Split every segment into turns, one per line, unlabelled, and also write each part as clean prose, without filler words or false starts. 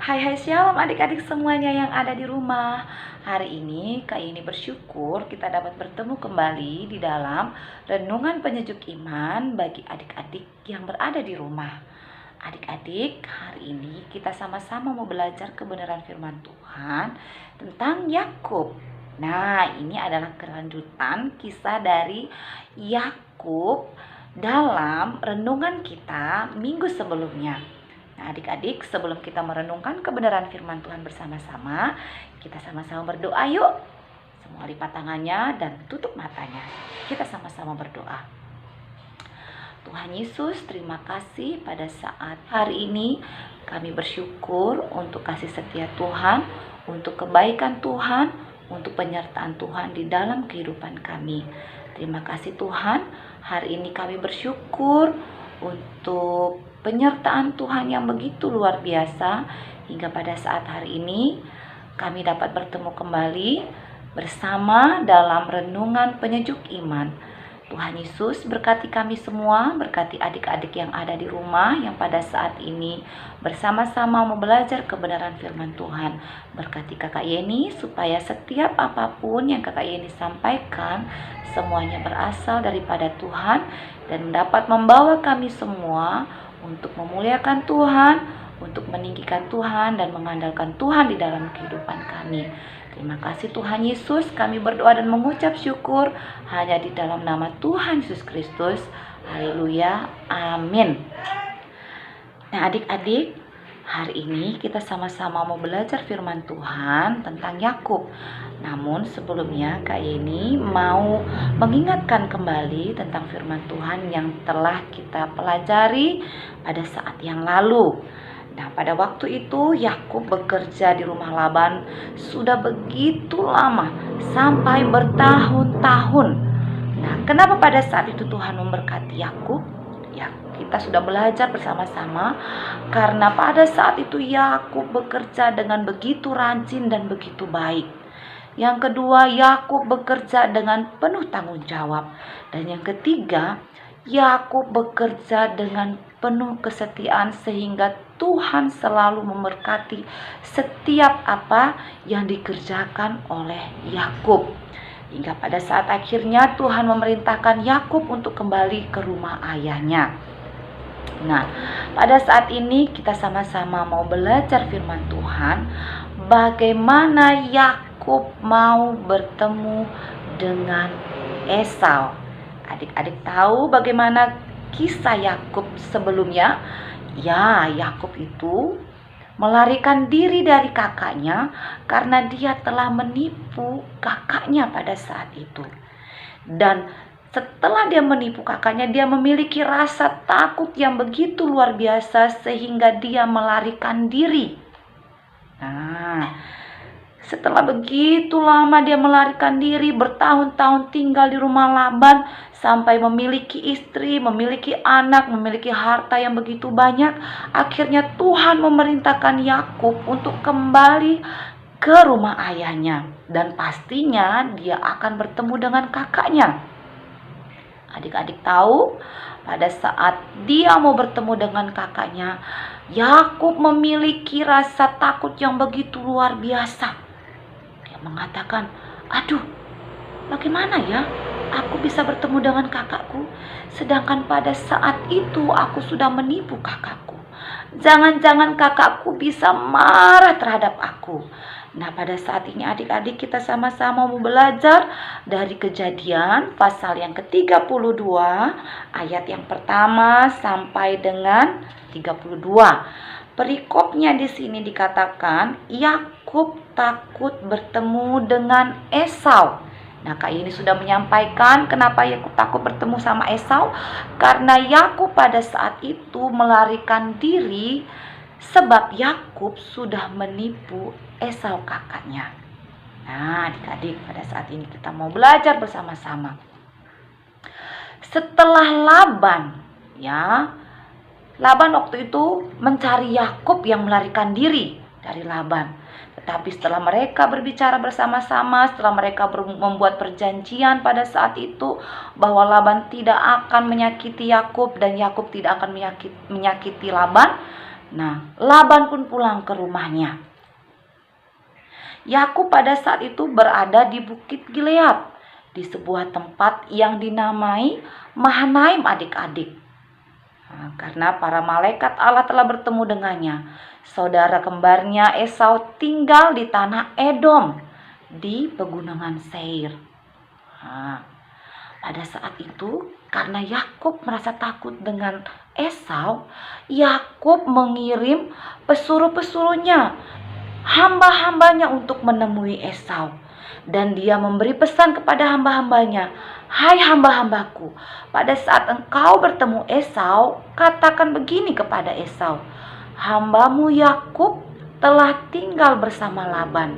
Hai shalom adik-adik semuanya yang ada di rumah. Hari ini Kak Yeni bersyukur kita dapat bertemu kembali di dalam renungan penyejuk iman bagi adik-adik yang berada di rumah. Adik-adik, hari ini kita sama-sama mau belajar kebenaran firman Tuhan tentang Yakub. Nah, ini adalah kelanjutan kisah dari Yakub dalam renungan kita minggu sebelumnya. Nah, adik-adik, sebelum kita merenungkan kebenaran firman Tuhan bersama-sama, kita sama-sama berdoa yuk. Semua lipat tangannya dan tutup matanya. Kita sama-sama berdoa. Tuhan Yesus, terima kasih pada saat hari ini kami bersyukur untuk kasih setia Tuhan, untuk kebaikan Tuhan, untuk penyertaan Tuhan di dalam kehidupan kami. Terima kasih Tuhan, hari ini kami bersyukur untuk penyertaan Tuhan yang begitu luar biasa, hingga pada saat hari ini kami dapat bertemu kembali bersama dalam renungan penyejuk iman. Tuhan Yesus berkati kami semua, berkati adik-adik yang ada di rumah yang pada saat ini bersama-sama mau belajar kebenaran firman Tuhan. Berkati Kakak Yeni supaya setiap apapun yang Kakak Yeni sampaikan semuanya berasal daripada Tuhan dan dapat membawa kami semua untuk memuliakan Tuhan, untuk meninggikan Tuhan dan mengandalkan Tuhan di dalam kehidupan kami. Terima kasih Tuhan Yesus, kami berdoa dan mengucap syukur hanya di dalam nama Tuhan Yesus Kristus. Haleluya, amin. Nah adik-adik, hari ini kita sama-sama mau belajar firman Tuhan tentang Yakub. Namun sebelumnya Kak Yeni mau mengingatkan kembali tentang firman Tuhan yang telah kita pelajari pada saat yang lalu. Nah, pada waktu itu Yakub bekerja di rumah Laban sudah begitu lama, sampai bertahun-tahun. Nah, kenapa pada saat itu Tuhan memberkati Yakub? Ya, kita sudah belajar bersama-sama karena pada saat itu Yakub bekerja dengan begitu rajin dan begitu baik. Yang kedua, Yakub bekerja dengan penuh tanggung jawab. Dan yang ketiga, Yakub bekerja dengan penuh kesetiaan sehingga Tuhan selalu memberkati setiap apa yang dikerjakan oleh Yakub. Hingga pada saat akhirnya Tuhan memerintahkan Yakub untuk kembali ke rumah ayahnya. Nah, pada saat ini kita sama-sama mau belajar firman Tuhan, bagaimana Yakub mau bertemu dengan Esau. Adik-adik tahu bagaimana kisah Yakub sebelumnya? Ya, Yakub itu melarikan diri dari kakaknya karena dia telah menipu kakaknya pada saat itu. Dan setelah dia menipu kakaknya, dia memiliki rasa takut yang begitu luar biasa sehingga dia melarikan diri. Nah, setelah begitu lama dia melarikan diri, bertahun-tahun tinggal di rumah Laban, sampai memiliki istri, memiliki anak, memiliki harta yang begitu banyak. Akhirnya Tuhan memerintahkan Yakub untuk kembali ke rumah ayahnya. Dan pastinya dia akan bertemu dengan kakaknya. Adik-adik tahu, pada saat dia mau bertemu dengan kakaknya, Yakub memiliki rasa takut yang begitu luar biasa. Mengatakan, aduh, bagaimana ya aku bisa bertemu dengan kakakku, sedangkan pada saat itu aku sudah menipu kakakku. Jangan-jangan kakakku bisa marah terhadap aku. Nah, pada saat ini adik-adik kita sama-sama mau belajar dari Kejadian pasal yang ke-32 ayat yang pertama sampai dengan 32. Perikopnya di sini dikatakan Yakub takut bertemu dengan Esau. Nah, Kak ini sudah menyampaikan kenapa Yakub takut bertemu sama Esau, karena Yakub pada saat itu melarikan diri sebab Yakub sudah menipu Esau kakaknya. Nah, adik-adik, pada saat ini kita mau belajar bersama-sama. Setelah Laban waktu itu mencari Yakub yang melarikan diri dari Laban. Tetapi setelah mereka berbicara bersama-sama, setelah mereka membuat perjanjian pada saat itu bahwa Laban tidak akan menyakiti Yakub dan Yakub tidak akan menyakiti Laban, Nah, Laban pun pulang ke rumahnya. Yakub pada saat itu berada di Bukit Gilead, di sebuah tempat yang dinamai Mahanaim adik-adik. Nah, karena para malaikat Allah telah bertemu dengannya. Saudara kembarnya Esau tinggal di tanah Edom, di pegunungan Seir. Nah, pada saat itu, karena Yakub merasa takut dengan Esau, Yakub mengirim pesuruh-pesuruhnya, hamba-hambanya untuk menemui Esau. Dan dia memberi pesan kepada hamba-hambanya, "Hai hamba-hambaku, pada saat engkau bertemu Esau, katakan begini kepada Esau, hambamu Yakub telah tinggal bersama Laban.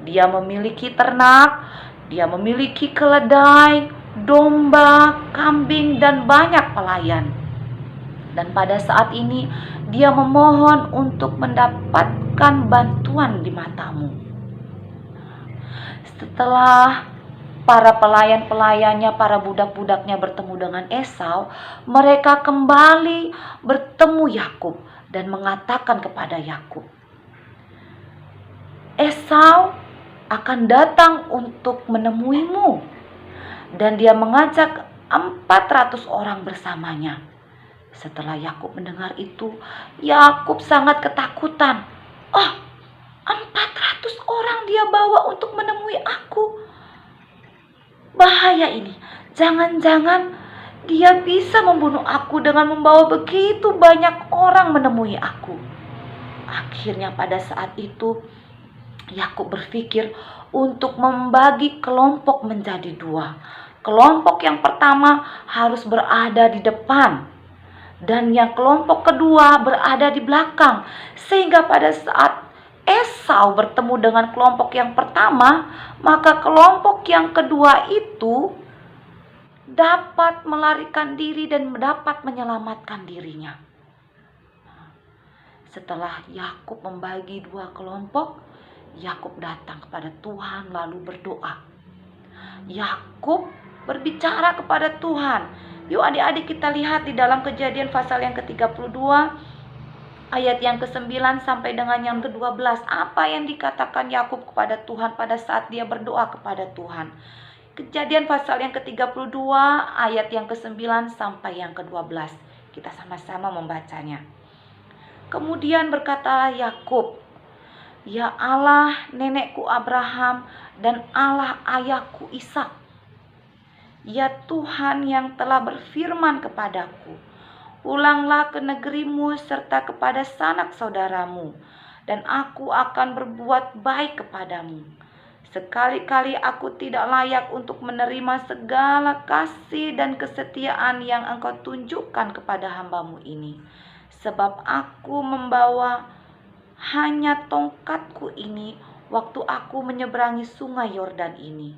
Dia memiliki ternak, dia memiliki keledai, domba, kambing, dan banyak pelayan. Dan pada saat ini dia memohon untuk mendapatkan bantuan di matamu." Setelah para pelayan-pelayannya, para budak-budaknya bertemu dengan Esau, mereka kembali bertemu Yakub dan mengatakan kepada Yakub, "Esau akan datang untuk menemuimu." Dan dia mengajak 400 orang bersamanya. Setelah Yakub mendengar itu, Yakub sangat ketakutan. "Oh, 400 orang dia bawa untuk menemui aku. Bahaya ini. Jangan-jangan dia bisa membunuh aku dengan membawa begitu banyak orang menemui aku." Akhirnya pada saat itu Yakub berpikir untuk membagi kelompok menjadi dua. Kelompok yang pertama harus berada di depan, dan yang kelompok kedua berada di belakang. Sehingga pada saat Esau bertemu dengan kelompok yang pertama, maka kelompok yang kedua itu dapat melarikan diri dan dapat menyelamatkan dirinya. Setelah Yakub membagi dua kelompok, Yakub datang kepada Tuhan lalu berdoa. Yakub berbicara kepada Tuhan. Yuk adik-adik kita lihat di dalam Kejadian pasal yang ke-32 ayat yang ke-9 sampai dengan yang ke-12. Apa yang dikatakan Yakub kepada Tuhan pada saat dia berdoa kepada Tuhan. Kejadian pasal yang ke-32 ayat yang ke-9 sampai yang ke-12. Kita sama-sama membacanya. Kemudian berkatalah Yakub, "Ya Allah nenekku Abraham dan Allah ayahku Ishak, ya Tuhan yang telah berfirman kepadaku, pulanglah ke negerimu serta kepada sanak saudaramu, dan aku akan berbuat baik kepadamu. Sekali-kali aku tidak layak untuk menerima segala kasih dan kesetiaan yang engkau tunjukkan kepada hambamu ini, sebab aku membawa hanya tongkatku ini waktu aku menyeberangi sungai Yordan ini.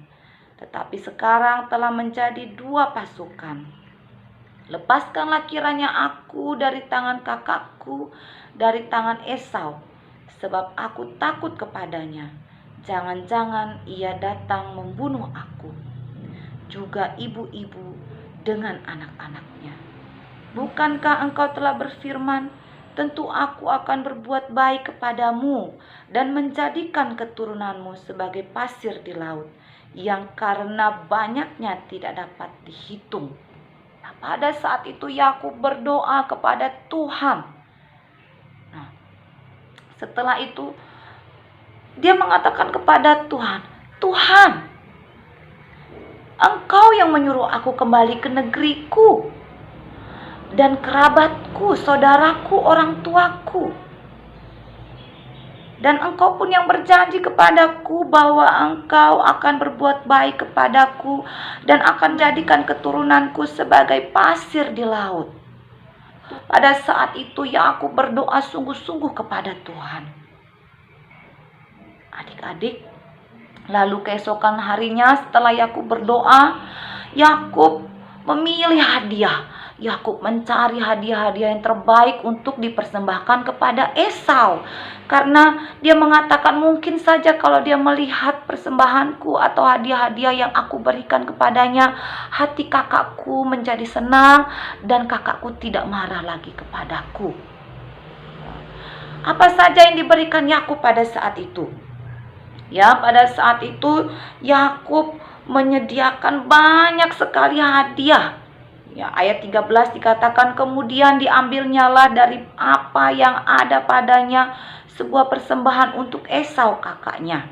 Tetapi sekarang telah menjadi dua pasukan. Lepaskanlah kiranya aku dari tangan kakakku, dari tangan Esau, sebab aku takut kepadanya. Jangan-jangan ia datang membunuh aku, juga ibu-ibu dengan anak-anaknya. Bukankah engkau telah berfirman, tentu aku akan berbuat baik kepadamu dan menjadikan keturunanmu sebagai pasir di laut, yang karena banyaknya tidak dapat dihitung." Nah, pada saat itu Yakub berdoa kepada Tuhan. Nah, setelah itu dia mengatakan kepada Tuhan, "Tuhan, Engkau yang menyuruh aku kembali ke negeriku dan kerabatku, saudaraku, orang tuaku. Dan Engkau pun yang berjanji kepadaku bahwa Engkau akan berbuat baik kepadaku dan akan jadikan keturunanku sebagai pasir di laut." Pada saat itu Yakub berdoa sungguh-sungguh kepada Tuhan. Adik-adik, lalu keesokan harinya setelah Yakub berdoa, Yakub memilih hadiah. Yakub mencari hadiah-hadiah yang terbaik untuk dipersembahkan kepada Esau. Karena dia mengatakan mungkin saja kalau dia melihat persembahanku atau hadiah-hadiah yang aku berikan kepadanya, hati kakakku menjadi senang dan kakakku tidak marah lagi kepadaku. Apa saja yang diberikan Yakub pada saat itu? Ya, pada saat itu Yakub menyediakan banyak sekali hadiah. Ya, ayat 13 dikatakan, kemudian diambilnyalah dari apa yang ada padanya sebuah persembahan untuk Esau kakaknya,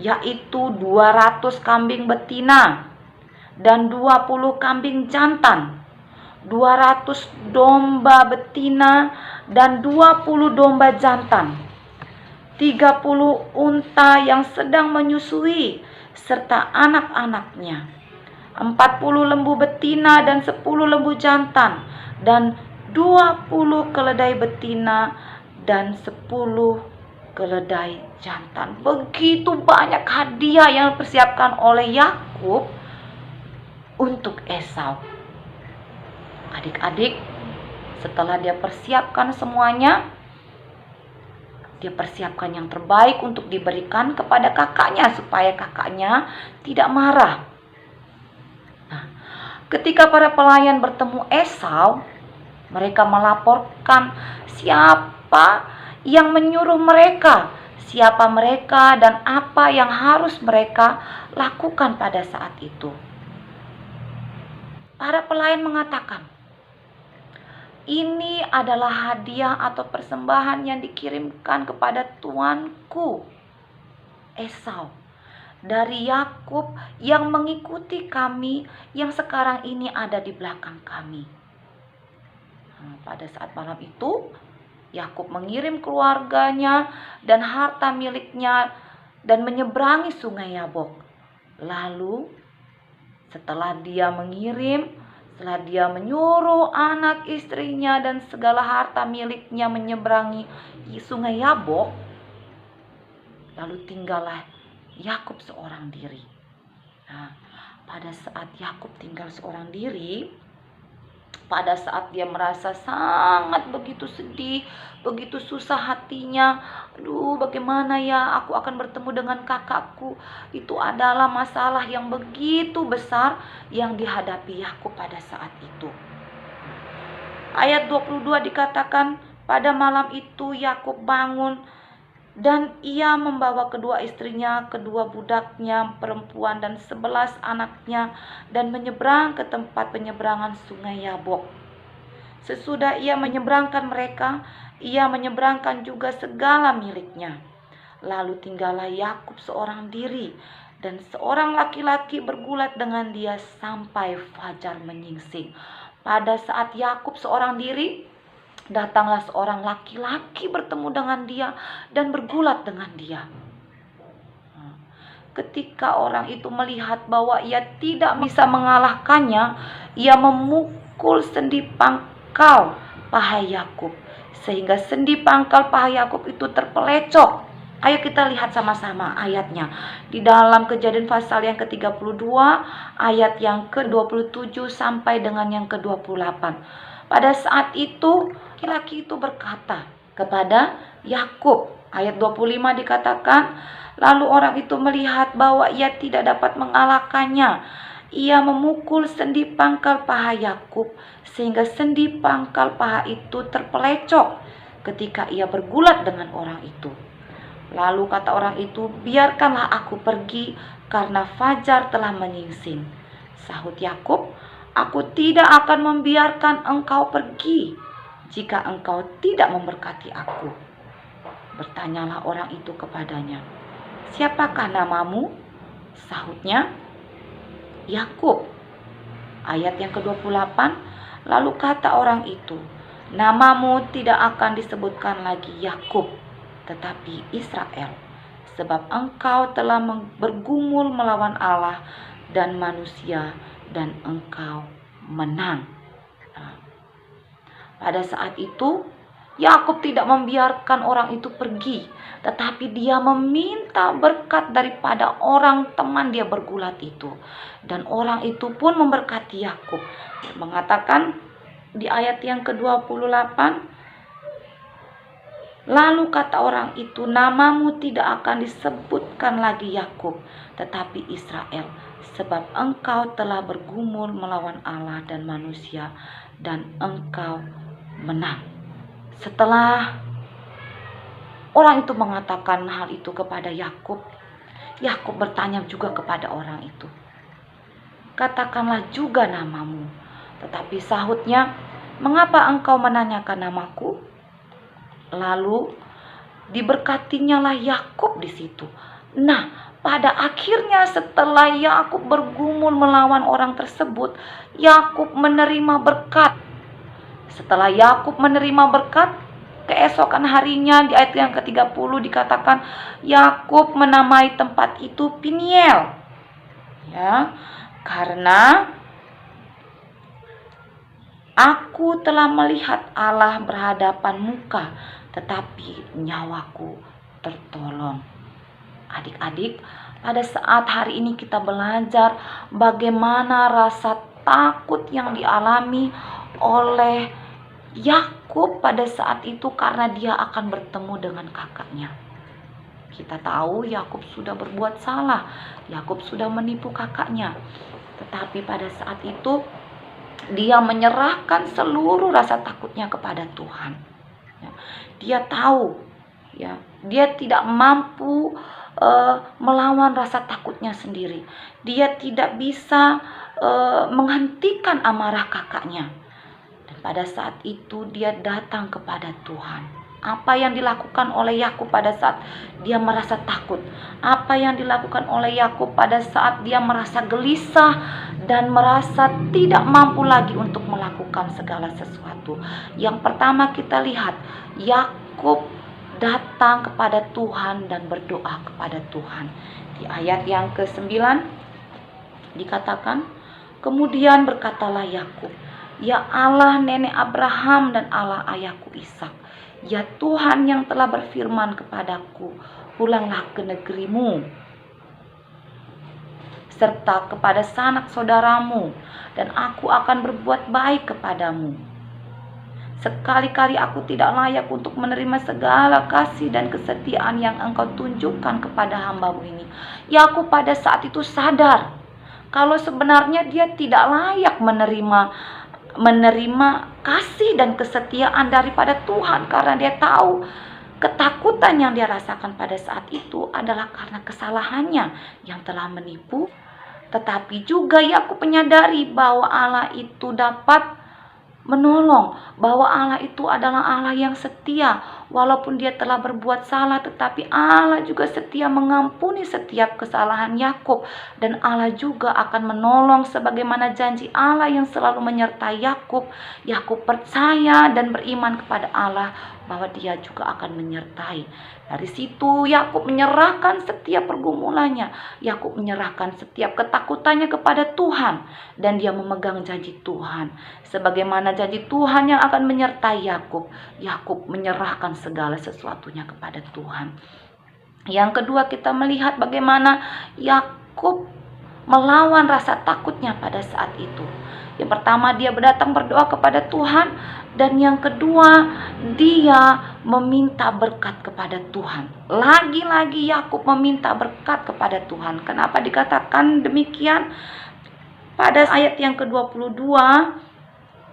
yaitu 200 kambing betina dan 20 kambing jantan, 200 domba betina dan 20 domba jantan, 30 unta yang sedang menyusui serta anak-anaknya, 40 lembu betina dan 10 lembu jantan, dan 20 keledai betina dan 10 keledai jantan. Begitu banyak hadiah yang dipersiapkan oleh Yakub untuk Esau. Adik-adik, setelah dia persiapkan semuanya, dia persiapkan yang terbaik untuk diberikan kepada kakaknya supaya kakaknya tidak marah. Nah, ketika para pelayan bertemu Esau, mereka melaporkan siapa yang menyuruh mereka, siapa mereka, dan apa yang harus mereka lakukan pada saat itu. Para pelayan mengatakan, ini adalah hadiah atau persembahan yang dikirimkan kepada tuanku Esau dari Yakub yang mengikuti kami, yang sekarang ini ada di belakang kami. Pada saat malam itu, Yakub mengirim keluarganya dan harta miliknya dan menyeberangi sungai Yabok. Lalu setelah dia menyuruh anak istrinya dan segala harta miliknya menyeberangi sungai Yabok, lalu tinggallah Yakub seorang diri. Nah, pada saat Yakub tinggal seorang diri, pada saat dia merasa sangat begitu sedih, begitu susah hatinya, aduh bagaimana ya aku akan bertemu dengan kakakku. Itu adalah masalah yang begitu besar yang dihadapi Yakub pada saat itu. Ayat 22 dikatakan, pada malam itu Yakub bangun dan ia membawa kedua istrinya, kedua budaknya perempuan dan 11 anaknya dan menyeberang ke tempat penyeberangan sungai Yabok. Sesudah ia menyeberangkan mereka, ia menyeberangkan juga segala miliknya. Lalu tinggallah Yakub seorang diri dan seorang laki-laki bergulat dengan dia sampai fajar menyingsing. Pada saat Yakub seorang diri, datanglah seorang laki-laki bertemu dengan dia dan bergulat dengan dia. Ketika orang itu melihat bahwa ia tidak bisa mengalahkannya, ia memukul sendi pangkal paha Yakub sehingga sendi pangkal paha Yakub itu terpelecok. Ayo kita lihat sama-sama ayatnya di dalam Kejadian pasal yang ke-32 ayat yang ke-27 sampai dengan yang ke-28. Pada saat itu laki-laki itu berkata kepada Yakub, ayat 25 dikatakan, lalu orang itu melihat bahwa ia tidak dapat mengalahkannya. Ia memukul sendi pangkal paha Yakub sehingga sendi pangkal paha itu terpelecok ketika ia bergulat dengan orang itu. Lalu kata orang itu, biarkanlah aku pergi karena fajar telah menyingsing. Sahut Yakub, aku tidak akan membiarkan engkau pergi jika engkau tidak memberkati aku. Bertanyalah orang itu kepadanya, siapakah namamu? Sahutnya, Yakub. Ayat yang ke-28, lalu kata orang itu, namamu tidak akan disebutkan lagi Yakub, tetapi Israel, sebab engkau telah bergumul melawan Allah dan manusia dan engkau menang. Nah, pada saat itu Yakub tidak membiarkan orang itu pergi, tetapi dia meminta berkat daripada orang teman dia bergulat itu. Dan orang itu pun memberkati Yakub. Mengatakan di ayat yang ke-28, lalu kata orang itu, namamu tidak akan disebutkan lagi Yakub, tetapi Israel, sebab engkau telah bergumul melawan Allah dan manusia, dan engkau menang. Setelah Orang itu mengatakan hal itu kepada Yakub. Yakub bertanya juga kepada orang itu, "Katakanlah juga namamu." Tetapi sahutnya, "Mengapa engkau menanyakan namaku?" Lalu diberkatinya lah Yakub di situ. Nah, pada akhirnya setelah Yakub bergumul melawan orang tersebut, Yakub menerima berkat. Setelah Yakub menerima berkat, keesokan harinya di ayat yang ke-30 dikatakan Yakub menamai tempat itu Peniel. Ya, karena aku telah melihat Allah berhadapan muka, tetapi nyawaku tertolong. Adik-adik, pada saat hari ini kita belajar bagaimana rasa takut yang dialami oleh Yakub pada saat itu karena dia akan bertemu dengan kakaknya. Kita tahu Yakub sudah berbuat salah, Yakub sudah menipu kakaknya. Tetapi pada saat itu dia menyerahkan seluruh rasa takutnya kepada Tuhan. Dia tahu, ya, dia tidak mampu melawan rasa takutnya sendiri. Dia tidak bisa menghentikan amarah kakaknya. Dan pada saat itu dia datang kepada Tuhan. Apa yang dilakukan oleh Yakub pada saat dia merasa takut? Apa yang dilakukan oleh Yakub pada saat dia merasa gelisah dan merasa tidak mampu lagi untuk melakukan segala sesuatu? Yang pertama kita lihat, Yakub datang kepada Tuhan dan berdoa kepada Tuhan. Di ayat yang ke-9 dikatakan, "Kemudian berkatalah Yakub, 'Ya Allah nenek Abraham dan Allah ayahku Ishak, ya Tuhan yang telah berfirman kepadaku, pulanglah ke negerimu serta kepada sanak saudaramu, dan aku akan berbuat baik kepadamu. Sekali-kali aku tidak layak untuk menerima segala kasih dan kesetiaan yang engkau tunjukkan kepada hambamu ini.'" Yakub pada saat itu sadar kalau sebenarnya dia tidak layak menerima kasih dan kesetiaan daripada Tuhan, karena dia tahu ketakutan yang dia rasakan pada saat itu adalah karena kesalahannya yang telah menipu. Tetapi juga Yakub menyadari bahwa Allah itu dapat menolong, bahwa Allah itu adalah Allah yang setia. Walaupun dia telah berbuat salah, tetapi Allah juga setia mengampuni setiap kesalahan Yakub, dan Allah juga akan menolong sebagaimana janji Allah yang selalu menyertai Yakub. Yakub percaya dan beriman kepada Allah bahwa dia juga akan menyertai. Dari situ Yakub menyerahkan setiap pergumulannya, Yakub menyerahkan setiap ketakutannya kepada Tuhan, dan dia memegang janji Tuhan. Sebagaimana janji Tuhan yang akan menyertai Yakub, Yakub menyerahkan segala sesuatunya kepada Tuhan. Yang kedua, kita melihat bagaimana Yakub melawan rasa takutnya pada saat itu. Yang pertama, dia datang berdoa kepada Tuhan, dan yang kedua, dia meminta berkat kepada Tuhan. Lagi-lagi Yakub meminta berkat kepada Tuhan. Kenapa dikatakan demikian? Pada ayat yang ke-22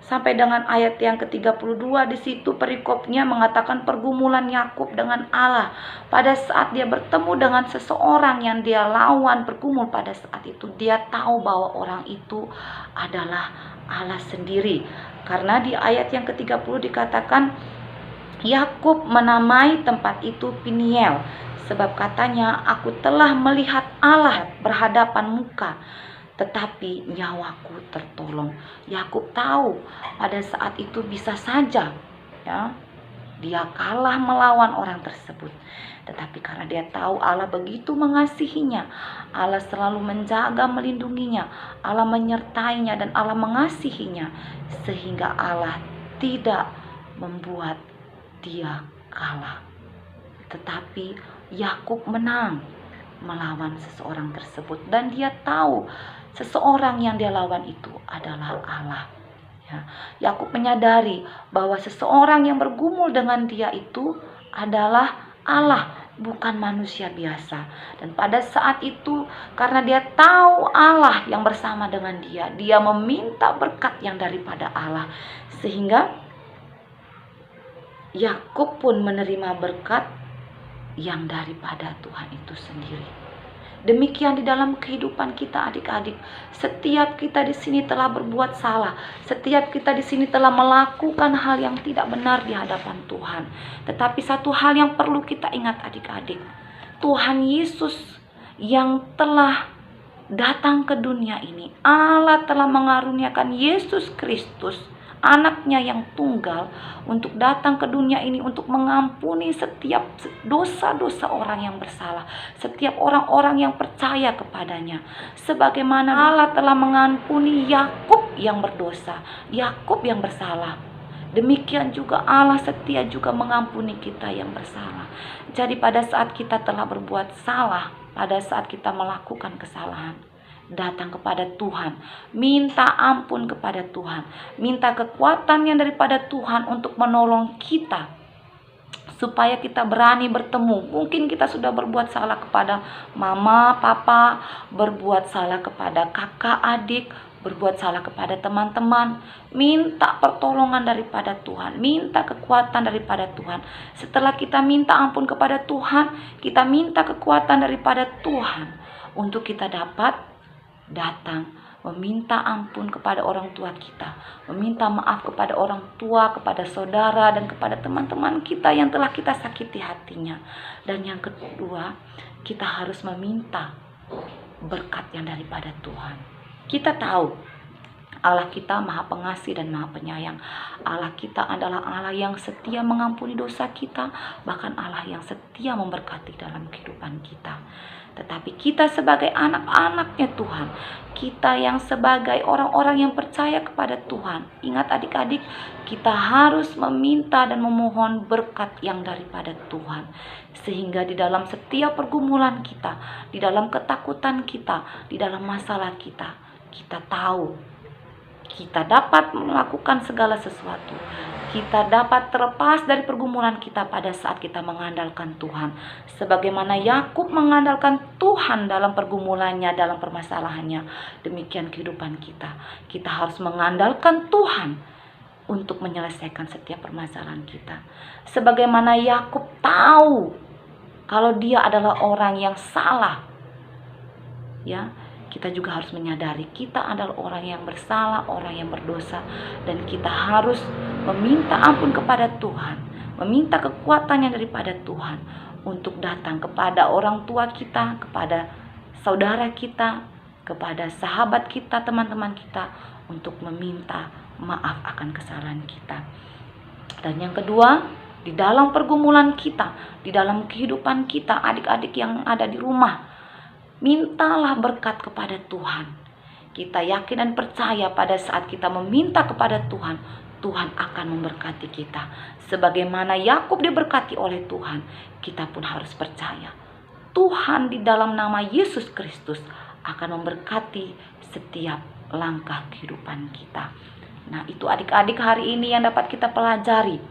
sampai dengan ayat yang ke-32, di situ perikopnya mengatakan pergumulan Yakub dengan Allah. Pada saat dia bertemu dengan seseorang yang dia lawan bergumul pada saat itu, dia tahu bahwa orang itu adalah Allah sendiri. Karena di ayat yang ke-30 dikatakan Yakub menamai tempat itu Peniel, sebab katanya, "Aku telah melihat Allah berhadapan muka, tetapi nyawaku tertolong." Yakub tahu pada saat itu bisa saja, ya, dia kalah melawan orang tersebut. Tetapi karena dia tahu Allah begitu mengasihinya, Allah selalu menjaga, melindunginya, Allah menyertainya, dan Allah mengasihinya, sehingga Allah tidak membuat dia kalah. Tetapi Yakub menang melawan seseorang tersebut, dan dia tahu seseorang yang dia lawan itu adalah Allah. Yakub menyadari bahwa seseorang yang bergumul dengan dia itu adalah Allah, bukan manusia biasa. Dan pada saat itu, karena dia tahu Allah yang bersama dengan dia, dia meminta berkat yang daripada Allah, sehingga Yakub pun menerima berkat yang daripada Tuhan itu sendiri. Demikian di dalam kehidupan kita adik-adik. Setiap kita di sini telah berbuat salah. Setiap kita di sini telah melakukan hal yang tidak benar di hadapan Tuhan. Tetapi satu hal yang perlu kita ingat adik-adik. Tuhan Yesus yang telah datang ke dunia ini. Allah telah mengaruniakan Yesus Kristus, anaknya yang tunggal, untuk datang ke dunia ini untuk mengampuni setiap dosa-dosa orang yang bersalah, setiap orang-orang yang percaya kepadanya. Sebagaimana Allah telah mengampuni Yakub yang berdosa, Yakub yang bersalah, demikian juga Allah setia juga mengampuni kita yang bersalah. Jadi pada saat kita telah berbuat salah, pada saat kita melakukan kesalahan, datang kepada Tuhan, minta ampun kepada Tuhan, minta kekuatan yang daripada Tuhan untuk menolong kita, supaya kita berani bertemu. Mungkin kita sudah berbuat salah kepada mama, papa, berbuat salah kepada kakak, adik, berbuat salah kepada teman-teman. Minta pertolongan daripada Tuhan, minta kekuatan daripada Tuhan. Setelah kita minta ampun kepada Tuhan, kita minta kekuatan daripada Tuhan untuk kita dapat datang meminta ampun kepada orang tua kita, meminta maaf kepada orang tua, kepada saudara, dan kepada teman-teman kita yang telah kita sakiti hatinya. Dan yang kedua, kita harus meminta berkat yang daripada Tuhan. Kita tahu Allah kita maha pengasih dan maha penyayang. Allah kita adalah Allah yang setia mengampuni dosa kita, bahkan Allah yang setia memberkati dalam kehidupan kita. Tetapi kita sebagai anak-anaknya Tuhan, kita yang sebagai orang-orang yang percaya kepada Tuhan, ingat adik-adik, kita harus meminta dan memohon berkat yang daripada Tuhan. Sehingga di dalam setiap pergumulan kita, di dalam ketakutan kita, di dalam masalah kita, kita tahu kita dapat melakukan segala sesuatu. Kita dapat terlepas dari pergumulan kita pada saat kita mengandalkan Tuhan. Sebagaimana Yakub mengandalkan Tuhan dalam pergumulannya, dalam permasalahannya, demikian kehidupan kita. Kita harus mengandalkan Tuhan untuk menyelesaikan setiap permasalahan kita. Sebagaimana Yakub tahu kalau dia adalah orang yang salah, ya, kita juga harus menyadari kita adalah orang yang bersalah, orang yang berdosa, dan kita harus meminta ampun kepada Tuhan, meminta kekuatan yang daripada Tuhan untuk datang kepada orang tua kita, kepada saudara kita, kepada sahabat kita, teman-teman kita, untuk meminta maaf akan kesalahan kita. Dan yang kedua, di dalam pergumulan kita, di dalam kehidupan kita, adik-adik yang ada di rumah, mintalah berkat kepada Tuhan. Kita yakin dan percaya pada saat kita meminta kepada Tuhan, Tuhan akan memberkati kita. Sebagaimana Yakub diberkati oleh Tuhan, kita pun harus percaya Tuhan di dalam nama Yesus Kristus akan memberkati setiap langkah kehidupan kita. Nah, itu adik-adik hari ini yang dapat kita pelajari.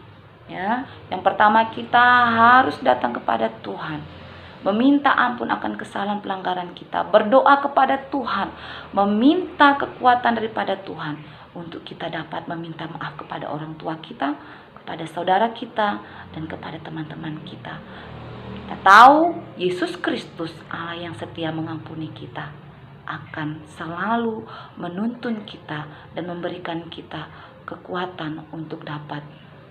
Ya, yang pertama kita harus datang kepada Tuhan, meminta ampun akan kesalahan pelanggaran kita, berdoa kepada Tuhan, meminta kekuatan daripada Tuhan untuk kita dapat meminta maaf kepada orang tua kita, kepada saudara kita, dan kepada teman-teman kita. Kita tahu Yesus Kristus, Allah yang setia mengampuni kita, akan selalu menuntun kita dan memberikan kita kekuatan untuk dapat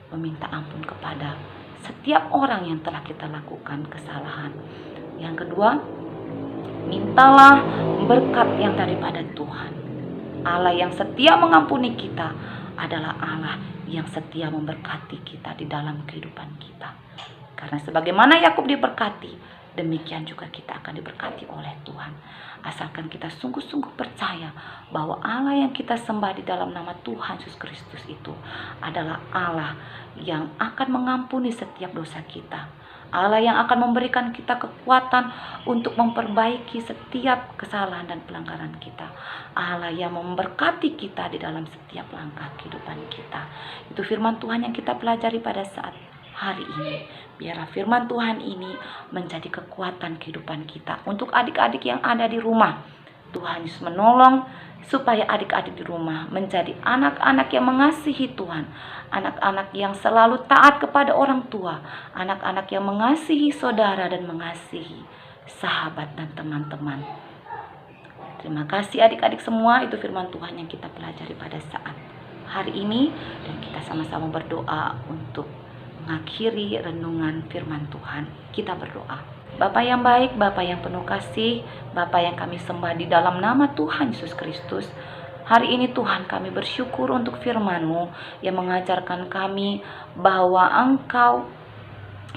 meminta ampun kepada setiap orang yang telah kita lakukan kesalahan. Yang kedua, mintalah berkat yang daripada Tuhan. Allah yang setia mengampuni kita adalah Allah yang setia memberkati kita di dalam kehidupan kita. Karena sebagaimana Yakub diberkati, demikian juga kita akan diberkati oleh Tuhan. Asalkan kita sungguh-sungguh percaya bahwa Allah yang kita sembah di dalam nama Tuhan Yesus Kristus itu adalah Allah yang akan mengampuni setiap dosa kita. Allah yang akan memberikan kita kekuatan untuk memperbaiki setiap kesalahan dan pelanggaran kita. Allah yang memberkati kita di dalam setiap langkah kehidupan kita. Itu firman Tuhan yang kita pelajari pada saat hari ini. Biarlah firman Tuhan ini menjadi kekuatan kehidupan kita. Untuk adik-adik yang ada di rumah, Tuhan Yesus menolong supaya adik-adik di rumah menjadi anak-anak yang mengasihi Tuhan, anak-anak yang selalu taat kepada orang tua, anak-anak yang mengasihi saudara dan mengasihi sahabat dan teman-teman. Terima kasih adik-adik semua, itu firman Tuhan yang kita pelajari pada saat hari ini, dan kita sama-sama berdoa untuk mengakhiri renungan firman Tuhan. Kita berdoa. Bapa yang baik, Bapa yang penuh kasih, Bapa yang kami sembah di dalam nama Tuhan Yesus Kristus. Hari ini Tuhan, kami bersyukur untuk firman-Mu yang mengajarkan kami bahwa Engkau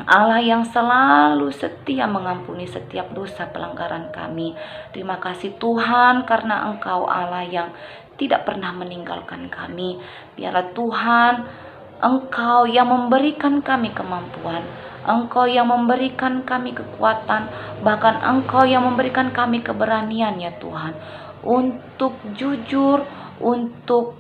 Allah yang selalu setia mengampuni setiap dosa pelanggaran kami. Terima kasih Tuhan, karena Engkau Allah yang tidak pernah meninggalkan kami. Biarlah Tuhan, Engkau yang memberikan kami kemampuan, Engkau yang memberikan kami kekuatan, bahkan Engkau yang memberikan kami keberanian ya Tuhan, untuk jujur, untuk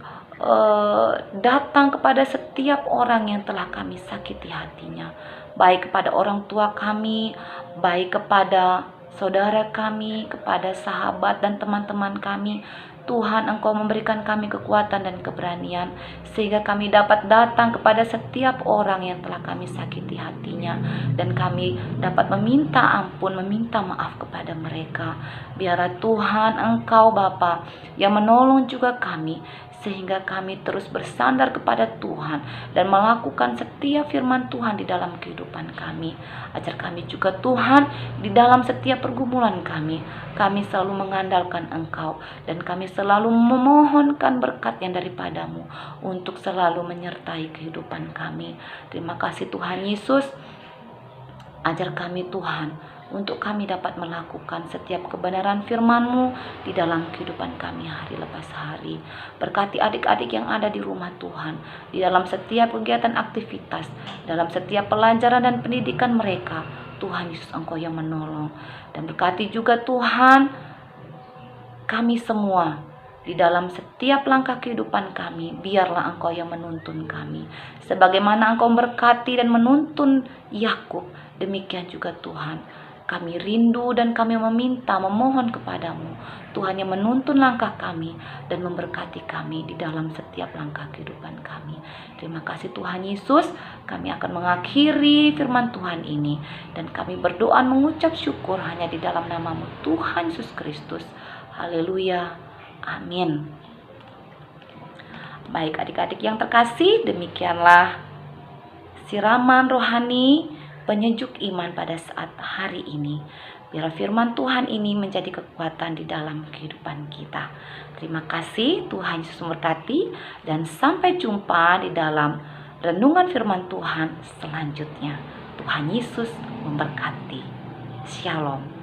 datang kepada setiap orang yang telah kami sakiti hatinya, baik kepada orang tua kami, baik kepada saudara kami, kepada sahabat dan teman-teman kami. Tuhan, Engkau memberikan kami kekuatan dan keberanian sehingga kami dapat datang kepada setiap orang yang telah kami sakiti hatinya, dan kami dapat meminta ampun, meminta maaf kepada mereka. Biarlah Tuhan, Engkau Bapa yang menolong juga kami sehingga kami terus bersandar kepada Tuhan dan melakukan setiap firman Tuhan di dalam kehidupan kami. Ajar kami juga Tuhan, di dalam setiap pergumulan kami selalu mengandalkan Engkau, dan kami selalu memohonkan berkat yang daripada-Mu untuk selalu menyertai kehidupan kami. Terima kasih Tuhan Yesus. Ajar kami Tuhan, untuk kami dapat melakukan setiap kebenaran firman-Mu di dalam kehidupan kami hari lepas hari. Berkati adik-adik yang ada di rumah Tuhan, di dalam setiap kegiatan aktivitas, dalam setiap pelajaran dan pendidikan mereka. Tuhan Yesus, Engkau yang menolong. Dan berkati juga Tuhan, kami semua di dalam setiap langkah kehidupan kami. Biarlah Engkau yang menuntun kami, sebagaimana Engkau berkati dan menuntun Yakub. Demikian juga Tuhan, kami rindu dan kami meminta, memohon kepadamu Tuhan, yang menuntun langkah kami dan memberkati kami di dalam setiap langkah kehidupan kami. Terima kasih Tuhan Yesus. Kami akan mengakhiri firman Tuhan ini, dan kami berdoa mengucap syukur hanya di dalam nama-Mu Tuhan Yesus Kristus. Haleluya, amin. Baik adik-adik yang terkasih, demikianlah siraman rohani penyejuk iman pada saat hari ini. Biar firman Tuhan ini menjadi kekuatan di dalam kehidupan kita. Terima kasih, Tuhan Yesus memberkati, dan sampai jumpa di dalam renungan firman Tuhan selanjutnya. Tuhan Yesus memberkati. Shalom.